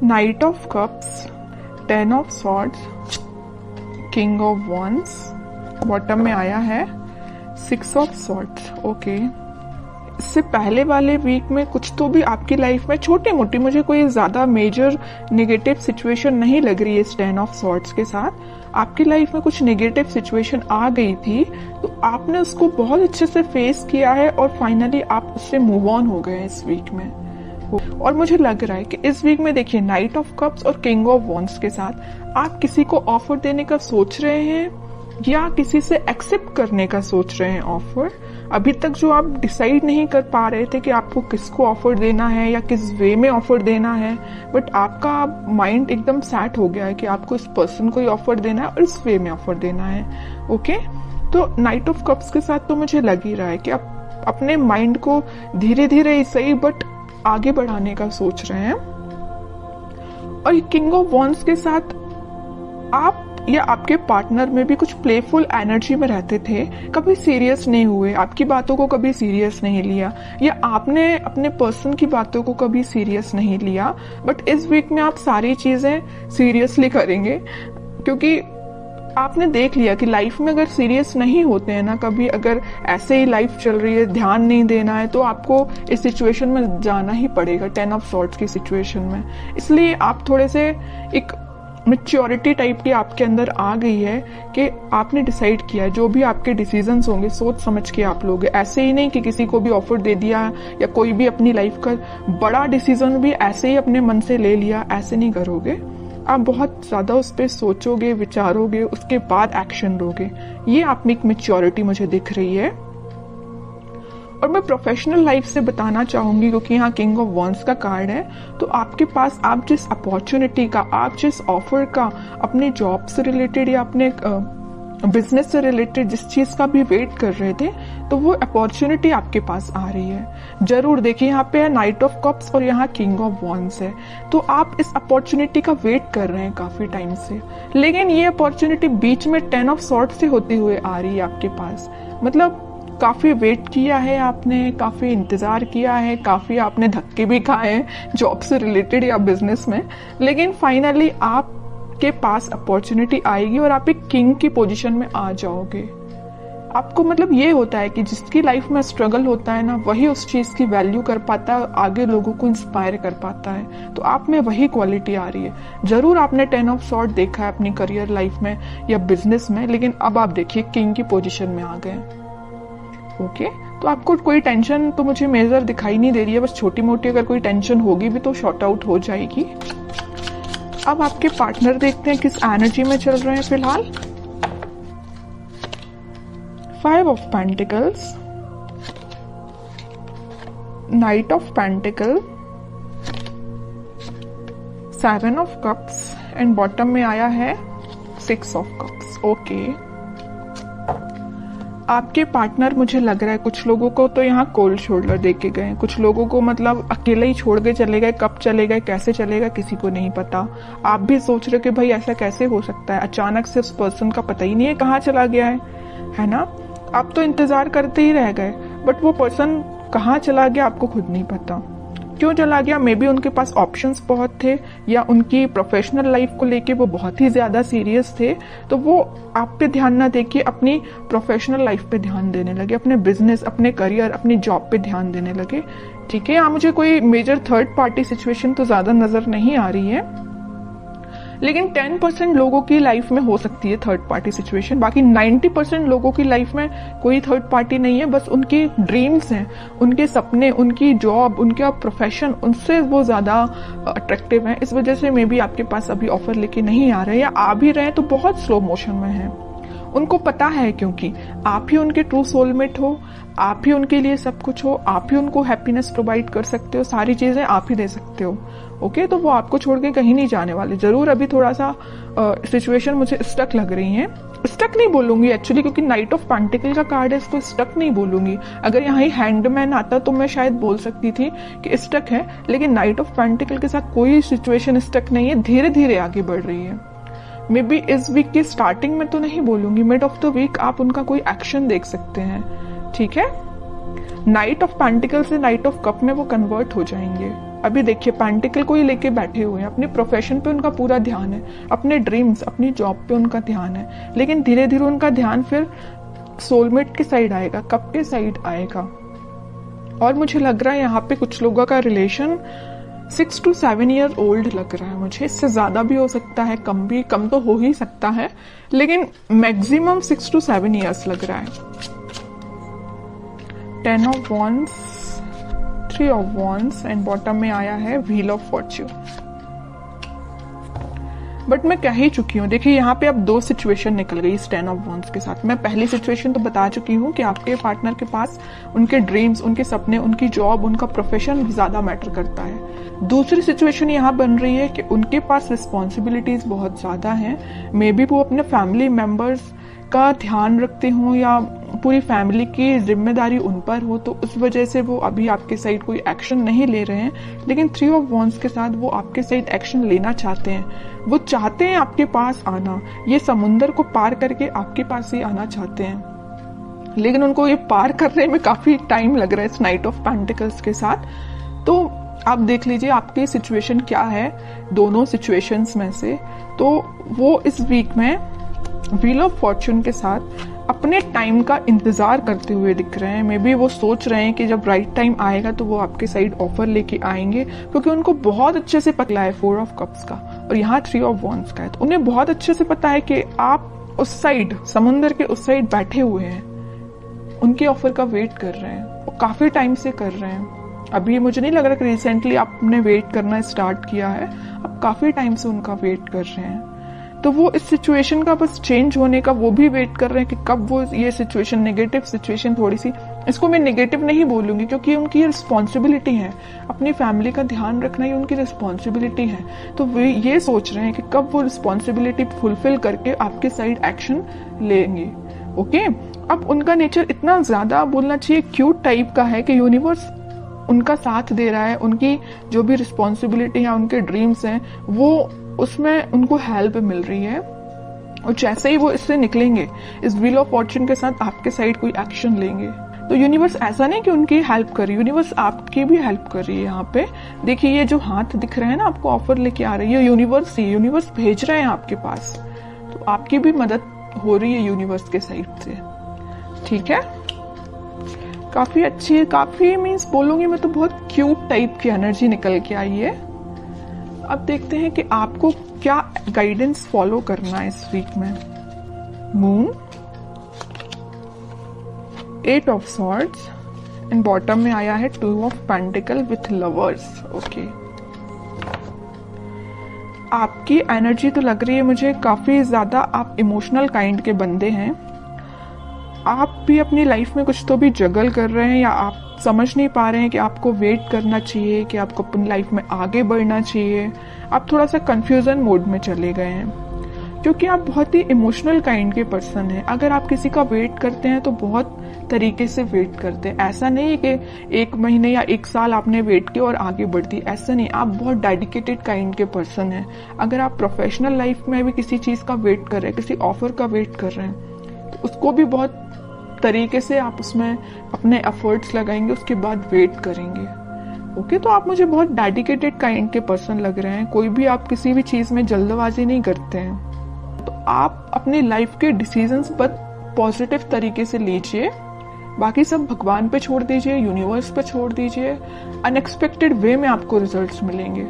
Night of cups, 10 of swords, king of wands, bottom में आया है 6 ऑफ सॉर्ड्स। ओके, इससे पहले वाले वीक में कुछ तो भी आपकी लाइफ में छोटी मोटी, मुझे कोई ज्यादा मेजर नेगेटिव सिचुएशन नहीं लग रही है इस 10 ऑफ सॉर्ड्स के साथ। आपकी लाइफ में कुछ नेगेटिव सिचुएशन आ गई थी, तो आपने उसको बहुत अच्छे से फेस किया है और फाइनली आप उससे मूव ऑन हो गए इस वीक में। और मुझे लग रहा है कि इस वीक में देखिए नाइट ऑफ कप्स और किंग ऑफ वॉन्ड्स के साथ आप किसी को ऑफर देने का सोच रहे हैं या किसी से एक्सेप्ट करने का सोच रहे हैं ऑफर। अभी तक जो आप डिसाइड नहीं कर पा रहे थे कि आपको किसको ऑफर देना है या किस वे में ऑफर देना है, बट आपका माइंड एकदम सेट हो गया है कि आपको इस पर्सन को ही ऑफर देना है और इस वे में ऑफर देना है। ओके, तो नाइट ऑफ कप्स के साथ तो मुझे लग ही रहा है कि आप अपने माइंड को धीरे धीरे ही सही बट आगे बढ़ाने का सोच रहे हैं। और किंग ऑफ वॉन्ड्स के साथ आप या आपके पार्टनर में भी कुछ प्लेफुल एनर्जी में रहते थे, कभी सीरियस नहीं हुए, आपकी बातों को कभी सीरियस नहीं लिया या आपने अपने पर्सन की बातों को कभी सीरियस नहीं लिया। बट इस वीक में आप सारी चीजें सीरियसली करेंगे, क्योंकि आपने देख लिया कि लाइफ में अगर सीरियस नहीं होते हैं ना, कभी अगर ऐसे ही लाइफ चल रही है, ध्यान नहीं देना है, तो आपको इस सिचुएशन में जाना ही पड़ेगा, 10 ऑफ सॉर्ड्स की सिचुएशन में। इसलिए आप थोड़े से एक मैच्योरिटी टाइप की आपके अंदर आ गई है कि आपने डिसाइड किया है जो भी आपके डिसीजंस होंगे सोच समझ के आप लोगे। ऐसे ही नहीं कि किसी को भी ऑफर दे दिया या कोई भी अपनी लाइफ का बड़ा डिसीजन भी ऐसे ही अपने मन से ले लिया, ऐसे नहीं करोगे। आप बहुत ज्यादा उस पर सोचोगे, विचारोगे, उसके बाद एक्शन लोगे। ये आप में एक मैच्योरिटी मुझे दिख रही है। और मैं प्रोफेशनल लाइफ से बताना चाहूंगी, क्योंकि यहाँ किंग ऑफ वॉन्ड्स का कार्ड है, तो आपके पास आप जिस अपॉर्चुनिटी का, आप जिस ऑफर का, अपने जॉब से रिलेटेड या अपने बिजनेस से रिलेटेड जिस चीज का भी वेट कर रहे थे, तो वो अपॉर्चुनिटी आपके पास आ रही है। जरूर देखिए, यहाँ पे है नाइट ऑफ कप्स और यहाँ किंग ऑफ वॉन्ड्स है, तो आप इस अपॉर्चुनिटी का वेट कर रहे हैं काफी टाइम से, लेकिन ये अपॉर्चुनिटी बीच में 10 ऑफ सॉर्ड्स से होते हुए आ रही है आपके पास। मतलब काफी वेट किया है आपने, काफी इंतजार किया है, काफी आपने धक्के भी खाए हैं जॉब से रिलेटेड या बिजनेस में, लेकिन फाइनली आपके पास अपॉर्चुनिटी आएगी और आप एक किंग की पोजीशन में आ जाओगे। आपको मतलब ये होता है कि जिसकी लाइफ में स्ट्रगल होता है ना, वही उस चीज की वैल्यू कर पाता है, आगे लोगों को इंस्पायर कर पाता है। तो आप में वही क्वालिटी आ रही है। जरूर आपने 10 ऑफ सॉर्ड देखा है अपनी करियर लाइफ में या बिजनेस में, लेकिन अब आप देखिए किंग की पोजीशन में आ गए। ओके, तो आपको कोई टेंशन तो मुझे मेजर दिखाई नहीं दे रही है, बस छोटी मोटी अगर कोई टेंशन होगी भी तो शॉर्ट आउट हो जाएगी। अब आपके पार्टनर देखते हैं किस एनर्जी में चल रहे हैं फिलहाल। 5 of pentacles, night of pentacle, 7 of cups and bottom में आया है 6 ऑफ कप्स। ओके, आपके पार्टनर मुझे लग रहा है कुछ लोगों को तो यहाँ कोल्ड शोल्डर दे के गए, कुछ लोगों को मतलब अकेले ही छोड़ के चले गए। कब चले गए, कैसे चले गए, किसी को नहीं पता। आप भी सोच रहे हो कि भाई ऐसा कैसे हो सकता है, अचानक से उस पर्सन का पता ही नहीं है कहाँ चला गया है ना। आप तो इंतजार करते ही रह गए, बट वो पर्सन कहाँ चला गया आपको खुद नहीं पता। क्यों चला गया, मे बी उनके पास ऑप्शंस बहुत थे या उनकी प्रोफेशनल लाइफ को लेके वो बहुत ही ज्यादा सीरियस थे, तो वो आप पे ध्यान ना देके अपनी प्रोफेशनल लाइफ पे ध्यान देने लगे, अपने बिजनेस, अपने करियर, अपनी जॉब पे ध्यान देने लगे। ठीक है, यहाँ मुझे कोई मेजर थर्ड पार्टी सिचुएशन तो ज्यादा नजर नहीं आ रही है, लेकिन 10% लोगों की लाइफ में हो सकती है थर्ड पार्टी सिचुएशन। बाकी 90% लोगों की लाइफ में कोई थर्ड पार्टी नहीं है, बस उनकी ड्रीम्स हैं, उनके सपने, उनकी जॉब, उनका प्रोफेशन, उनसे वो ज्यादा अट्रैक्टिव है। इस वजह से मे बी आपके पास अभी ऑफर लेके नहीं आ रहे, या आ भी रहे हैं तो बहुत स्लो मोशन में है। उनको पता है, क्योंकि आप ही उनके ट्रू सोलमेट हो, आप ही उनके लिए सब कुछ हो, आप ही उनको हैप्पीनेस प्रोवाइड कर सकते हो, सारी चीजें आप ही दे सकते हो। ओके, तो वो आपको छोड़ के कहीं नहीं जाने वाले। जरूर अभी थोड़ा सा सिचुएशन मुझे स्टक लग रही है। स्टक नहीं बोलूंगी एक्चुअली, क्योंकि नाइट ऑफ पेंटिकल का कार्ड है, इसको स्टक नहीं बोलूंगी। अगर यहाँ ही हैंडमैन आता तो मैं शायद बोल सकती थी कि स्टक है, लेकिन नाइट ऑफ पेंटिकल के साथ कोई सिचुएशन स्टक नहीं है, धीरे धीरे आगे बढ़ रही है। मे बी इस वीक की स्टार्टिंग में तो नहीं बोलूंगी, मिड ऑफ द वीक आप उनका कोई एक्शन देख सकते हैं। ठीक है, नाइट ऑफ पेंटिकल से नाइट ऑफ कप में वो कन्वर्ट हो जाएंगे। अभी देखिए पेंटिकल को ही लेके बैठे हुए हैं, अपने प्रोफेशन पे उनका पूरा ध्यान है, अपने ड्रीम्स, अपनी जॉब पे उनका ध्यान है, लेकिन धीरे धीरे उनका ध्यान फिर सोलमेट के साइड आएगा, कब के साइड आएगा। और मुझे लग रहा है यहाँ पे कुछ लोगों का रिलेशन 6 to 7 ईयर ओल्ड लग रहा है मुझे, इससे ज्यादा भी हो सकता है, कम तो हो ही सकता है, लेकिन मैक्सिमम 6 to 7 ईयर्स लग रहा है। 10 of Wands, 3 of Wands and bottom में आया है व्हील ऑफ फॉर्च्यून। बट मैं कह ही चुकी हूँ, देखिए यहाँ पे अब 2 सिचुएशन निकल गई इस 10 ऑफ वॉन्ड्स के साथ। मैं पहली सिचुएशन तो बता चुकी हूँ कि आपके पार्टनर के पास उनके ड्रीम्स, उनके सपने, उनकी जॉब, उनका प्रोफेशन ज्यादा मैटर करता है। दूसरी सिचुएशन यहाँ बन रही है कि उनके पास रिस्पॉन्सिबिलिटीज बहुत ज्यादा हैं, मे बी वो अपने फैमिली मेंबर्स का ध्यान रखते हो या पूरी फैमिली की जिम्मेदारी उन पर हो, तो उस वजह से वो अभी आपके साइड कोई एक्शन नहीं ले रहे हैं। लेकिन 3 ऑफ वॉन्ड्स के साथ वो आपके साइड एक्शन लेना चाहते हैं, वो चाहते हैं आपके पास आना, ये समुंदर को पार करके आपके पास ही आना चाहते हैं, लेकिन उनको ये पार करने में काफी टाइम लग रहा है इस नाइट ऑफ पेंटिकल्स के साथ। तो आप देख लीजिए आपकी सिचुएशन क्या है दोनों सिचुएशंस में से। तो वो इस वीक में व्हील ऑफ फॉर्च्यून के साथ अपने टाइम का इंतजार करते हुए दिख रहे हैं। मे बी वो सोच रहे हैं कि जब राइट टाइम आएगा तो वो आपके साइड ऑफर लेके आएंगे, क्योंकि उनको बहुत अच्छे से पता है 4 ऑफ कप्स का और यहाँ 3 ऑफ वॉन्ड्स का है, तो उन्हें बहुत अच्छे से पता है कि आप उस साइड, समुंदर के उस साइड बैठे हुए हैं, उनके ऑफर का वेट कर रहे हैं, वो काफी टाइम से कर रहे हैं। अभी मुझे नहीं लग रहा कि रिसेंटली आपने वेट करना स्टार्ट किया है, आप काफी टाइम से उनका वेट कर रहे हैं। तो वो इस सिचुएशन का बस चेंज होने का वो भी वेट कर रहे हैं कि कब वो ये सिचुएशन, नेगेटिव सिचुएशन, थोड़ी सी, इसको मैं नेगेटिव नहीं बोलूंगी क्योंकि उनकी रिस्पॉन्सिबिलिटी है, अपनी फैमिली का ध्यान रखना ही उनकी रिस्पॉन्सिबिलिटी है। तो वे ये सोच रहे हैं कि कब वो रिस्पॉन्सिबिलिटी फुलफिल करके आपके साइड एक्शन लेंगे। ओके, अब उनका नेचर इतना ज्यादा बोलना चाहिए क्यूट टाइप का है कि यूनिवर्स उनका साथ दे रहा है, उनकी जो भी रिस्पॉन्सिबिलिटी है, उनके ड्रीम्स हैं, वो उसमें उनको हेल्प मिल रही है। और जैसे ही वो इससे निकलेंगे, इस व्हील ऑफ फॉर्च्यून के साथ आपके साइड कोई एक्शन लेंगे, तो यूनिवर्स ऐसा नहीं कि उनकी हेल्प कर रही, यूनिवर्स आपकी भी हेल्प कर रही है। यहाँ पे देखिए ये जो हाथ दिख रहे हैं ना, आपको ऑफर लेके आ रही है यूनिवर्स ही, यूनिवर्स भेज रहे हैं आपके पास, तो आपकी भी मदद हो रही है यूनिवर्स के साइड से। ठीक है, काफी अच्छी है, काफी मीन्स बोलूंगी मैं तो बहुत क्यूट टाइप की एनर्जी निकल के आई है। अब देखते हैं कि आपको क्या गाइडेंस फॉलो करना है इस वीक में। Moon, 8 of swords and bottom में आया है 2 of pentacle with lovers. Okay, आपकी एनर्जी तो लग रही है मुझे काफी ज्यादा आप इमोशनल काइंड के बंदे हैं। आप भी अपनी लाइफ में कुछ तो भी जगल कर रहे हैं, या आप समझ नहीं पा रहे हैं कि आपको वेट करना चाहिए कि आपको अपनी लाइफ में आगे बढ़ना चाहिए। आप थोड़ा सा कंफ्यूजन मोड में चले गए हैं, क्योंकि आप बहुत ही इमोशनल काइंड के पर्सन हैं। अगर आप किसी का वेट करते हैं तो बहुत तरीके से वेट करते हैं, ऐसा नहीं है कि 1 महीने या 1 साल आपने वेट किया और आगे बढ़ दी, ऐसा नहीं। आप बहुत डेडिकेटेड काइंड के पर्सन हैं। अगर आप प्रोफेशनल लाइफ में भी किसी चीज का वेट कर रहे हैं, किसी ऑफर का वेट कर रहे हैं, तो उसको भी बहुत तरीके से आप उसमें अपने एफर्ट्स लगाएंगे, उसके बाद वेट करेंगे। ओके, तो आप मुझे बहुत डेडिकेटेड काइंड के पर्सन लग रहे हैं। कोई भी आप किसी भी चीज में जल्दबाजी नहीं करते हैं, तो आप अपनी लाइफ के डिसीजंस पर पॉजिटिव तरीके से लीजिए, बाकी सब भगवान पे छोड़ दीजिए, यूनिवर्स पे छोड़ दीजिए। अनएक्सपेक्टेड वे में आपको रिजल्ट्स मिलेंगे।